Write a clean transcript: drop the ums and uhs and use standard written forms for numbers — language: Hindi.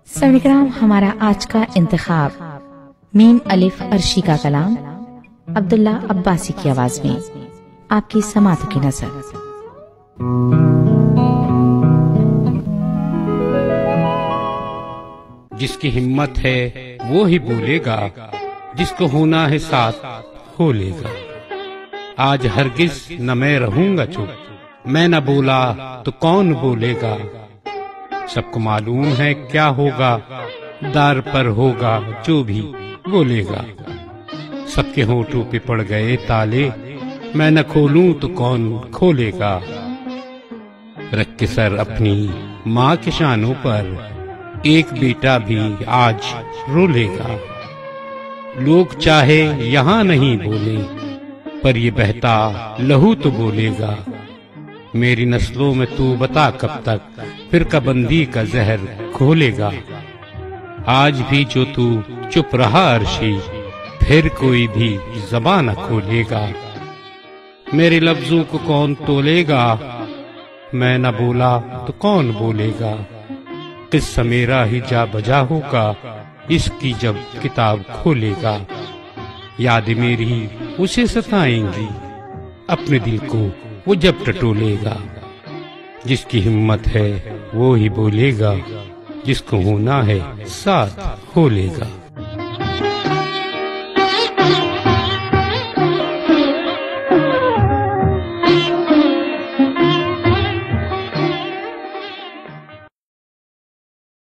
समिकराम, हमारा आज का इंतखाब मीम अलिफ अर्शी का कलाम अब्दुल्ला अब्बासी की आवाज में आपकी समात की नजर। जिसकी हिम्मत है वो ही बोलेगा, जिसको होना है साथ हो लेगा। आज हरगिज न मैं रहूंगा चुप, मैं न बोला तो कौन बोलेगा। सबको मालूम है क्या होगा, दार पर होगा जो भी बोलेगा। सबके होठों पे पड़ गए ताले, मैं न खोलूं तो कौन खोलेगा। रख के सर अपनी माँ के शानों पर, एक बेटा भी आज रो लेगा। लोग चाहे यहाँ नहीं बोले, पर ये बहता लहू तो बोलेगा। मेरी नस्लों में तू बता कब तक फिरकाबंदी का जहर खोलेगा। आज भी जो तू चुप रहा अर्शी, फिर कोई भी ज़बान न खोलेगा। मेरे लफ्जों को कौन तोलेगा, मैं न बोला तो कौन बोलेगा। किस्सा मेरा ही जा बजा होगा, इसकी जब किताब खोलेगा। यादें मेरी उसे सताएंगी, अपने दिल को वो जब टटोलेगा। जिसकी हिम्मत है वो ही बोलेगा, जिसको होना है साथ हो लेगा।